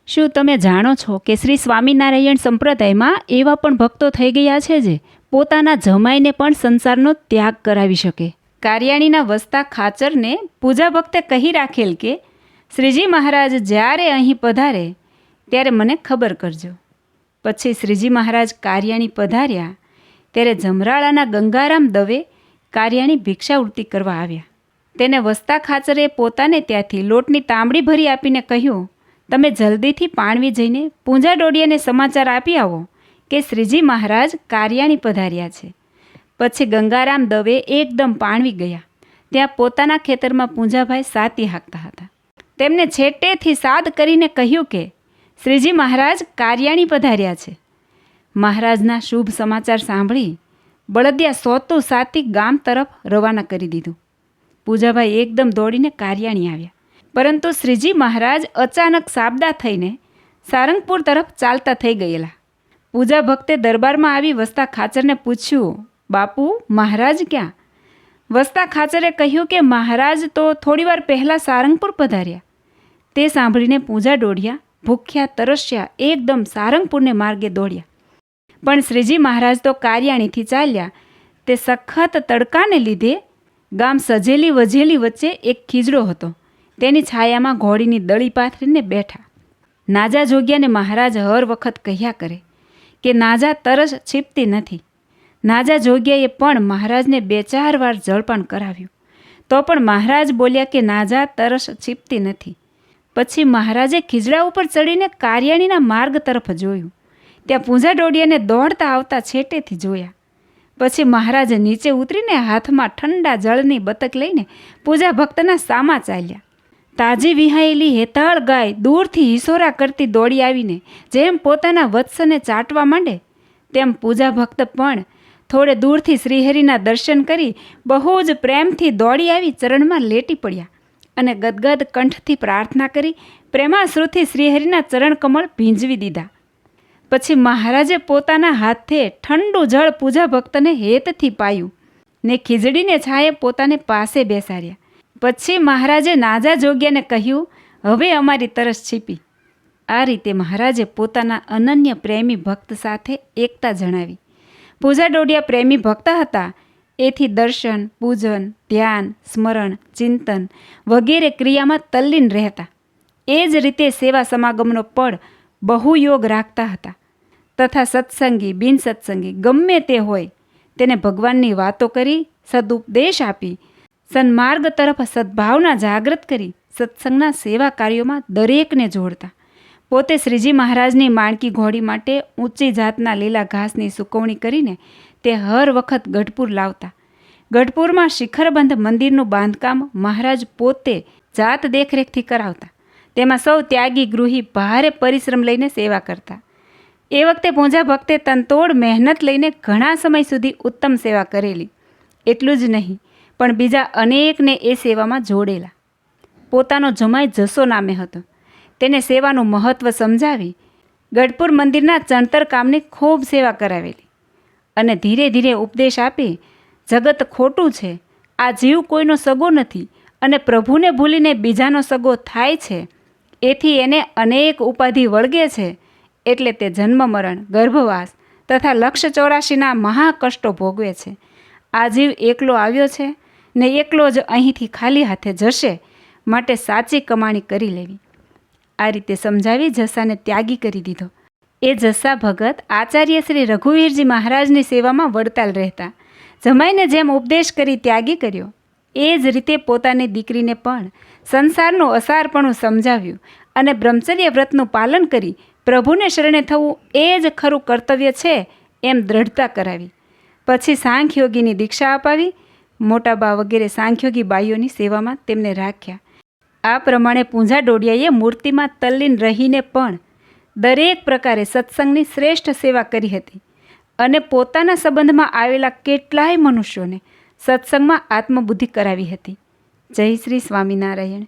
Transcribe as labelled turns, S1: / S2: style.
S1: શું તમે જાણો છો કે શ્રી સ્વામિનારાયણ સંપ્રદાયમાં એવા પણ ભક્તો થઈ ગયા છે જે પોતાના જમાઈને પણ સંસારનો ત્યાગ કરાવી શકે? કારિયાણીના વસતા ખાચરને પૂજા ભક્તે કહી રાખેલ કે શ્રીજી મહારાજ જ્યારે અહીં પધારે ત્યારે મને ખબર કરજો. પછી શ્રીજી મહારાજ કારિયાણી પધાર્યા ત્યારે જમરાળાના ગંગારામ દવે કારિયાણી ભિક્ષાવૃત્તિ કરવા આવ્યા. તેને વસતા ખાચરે પોતાને ત્યાંથી લોટની તાંબડી ભરી આપીને કહ્યું, તમે જલ્દીથી પાણવી જઈને પૂંજા ડોડિયાને સમાચાર આપી આવો કે શ્રીજી મહારાજ કારિયાણી પધાર્યા છે. પછી ગંગારામ દવે એકદમ પાણવી ગયા. ત્યાં પોતાના ખેતરમાં પૂંજાભાઈ સાતી હાંકતા હતા. તેમને છેટેથી સાદ કરીને કહ્યું કે શ્રીજી મહારાજ કારિયાણી પધાર્યા છે. મહારાજના શુભ સમાચાર સાંભળી બળદિયા સોતું સાતી ગામ તરફ રવાના કરી દીધું. પૂજાભાઈ એકદમ દોડીને કારિયાણી આવ્યા. પરંતુ શ્રીજી મહારાજ અચાનક સાબદા થઈને સારંગપુર તરફ ચાલતા થઈ ગયેલા. પૂજા ભક્તે દરબારમાં આવી વસતા ખાચરને પૂછ્યું, બાપુ મહારાજ ક્યાં? વસતા ખાચરે કહ્યું કે મહારાજ તો થોડીવાર પહેલાં સારંગપુર પધાર્યા. તે સાંભળીને પૂજા ડોડિયા ભૂખ્યા તરસ્યા એકદમ સારંગપુરને માર્ગે દોડ્યા. પણ શ્રીજી મહારાજ તો કારિયાણીથી ચાલ્યા. તે સખત તડકાને લીધે ગામ સજેલી વજેલી વચ્ચે એક ખીજડો હતો. તેની છાયામાં ઘોડીની દળી પાથરીને બેઠા. નાજા જોગ્યાને મહારાજ હર વખત કહ્યા કરે કે નાજા તરસ છીપતી નથી. નાજા જોગ્યાએ પણ મહારાજને 2-4 વાર જળપાન કરાવ્યું. તો પણ મહારાજ બોલ્યા કે નાજા તરસ છીપતી નથી. પછી મહારાજે ખીજડા ઉપર ચડીને કારિયાણીના માર્ગ તરફ જોયું. ત્યાં પૂંજા ડોડિયાને દોડતા આવતા છેટેથી જોયા. પછી મહારાજે નીચે ઉતરીને હાથમાં ઠંડા જળની બતક લઈને પૂજા ભક્તના સામા ચાલ્યા. તાજી વિહાયેલી હેતાળ ગાય દૂરથી હિસોરા કરતી દોડી આવીને જેમ પોતાના વત્સને ચાટવા માંડે તેમ પૂજા ભક્ત પણ થોડે દૂરથી શ્રીહરિના દર્શન કરી બહુ જ પ્રેમથી દોડી આવી ચરણમાં લેટી પડ્યા અને ગદગદ કંઠથી પ્રાર્થના કરી પ્રેમાશ્રુથી શ્રીહરિના ચરણ કમળ ભીંજવી દીધા. પછી મહારાજે પોતાના હાથે ઠંડુ જળ પૂજા ભક્તને હેતથી પાયું ને ખીજડીને છાયે પોતાને પાસે બેસાડ્યા. પછી મહારાજે નાજા જોગ્યાને કહ્યું, હવે અમારી તરસ છીપી. આ રીતે મહારાજે પોતાના અનન્ય પ્રેમી ભક્ત સાથે એકતા જણાવી. પૂજા ડોડિયા પ્રેમી ભક્ત હતા. એથી દર્શન, પૂજન, ધ્યાન, સ્મરણ, ચિંતન વગેરે ક્રિયામાં તલ્લીન રહેતા. એ જ રીતે સેવા સમાગમનો પણ બહુ યોગ રાખતા હતા. તથા સત્સંગી બિન સત્સંગી ગમે તે હોય તેને ભગવાનની વાતો કરી સદુપદેશ આપી સન્માર્ગ તરફ સદ્ભાવના જાગૃત કરી સત્સંગના સેવા કાર્યોમાં દરેકને જોડતા. પોતે શ્રીજી મહારાજની માણકી ઘોડી માટે ઊંચી જાતના લીલા ઘાસની સૂકવણી કરીને તે હર વખત ગઢપુર લાવતા. ગઢપુરમાં શિખરબંધ મંદિરનું બાંધકામ મહારાજ પોતે જાત દેખરેખથી કરાવતા. તેમાં સૌ ત્યાગી ગૃહી ભારે પરિશ્રમ લઈને સેવા કરતા. એ વખતે પૂંજા ભક્તે તનતોડ મહેનત લઈને ઘણા સમય સુધી ઉત્તમ સેવા કરેલી. એટલું જ નહીં પણ બીજા અનેકને એ સેવામાં જોડેલા. પોતાનો જમાઈ જસો નામે હતો. તેને સેવાનું મહત્ત્વ સમજાવી ગઢપુર મંદિરના ચણતર કામની ખૂબ સેવા કરાવેલી અને ધીરે ધીરે ઉપદેશ આપી, જગત ખોટું છે, આ જીવ કોઈનો સગો નથી અને પ્રભુને ભૂલીને બીજાનો સગો થાય છે. એથી એને અનેક ઉપાધિ વળગે છે. એટલે તે જન્મ મરણ, ગર્ભવાસ તથા 184ના મહાકષ્ટો ભોગવે છે. આ જીવ એકલો આવ્યો છે ને એકલો જ અહીંથી ખાલી હાથે જશે. માટે સાચી કમાણી કરી લેવી. આ રીતે સમજાવી જસાને ત્યાગી કરી દીધો. એ જસા ભગત આચાર્ય શ્રી રઘુવીરજી મહારાજની સેવામાં વડતાલ રહેતા. જમાઈને જેમ ઉપદેશ કરી ત્યાગી કર્યો એ જ રીતે પોતાની દીકરીને પણ સંસારનું અસારપણું સમજાવ્યું અને બ્રહ્મચર્ય વ્રતનું પાલન કરી પ્રભુને શરણે થવું એ જ ખરું કર્તવ્ય છે એમ દ્રઢતા કરાવી. પછી સાંખ્યોગીની દીક્ષા અપાવી. મોટા બા વગેરે સાંખ્યોગી બાઈઓની સેવામાં તેમને રાખ્યા. આ પ્રમાણે પૂંજા ડોડિયાએ મૂર્તિમાં તલ્લીન રહીને પણ દરેક પ્રકારે સત્સંગની શ્રેષ્ઠ સેવા કરી હતી અને પોતાના સંબંધમાં આવેલા કેટલાય મનુષ્યોને સત્સંગમાં આત્મબુદ્ધિ કરાવી હતી. જય શ્રી સ્વામિનારાયણ.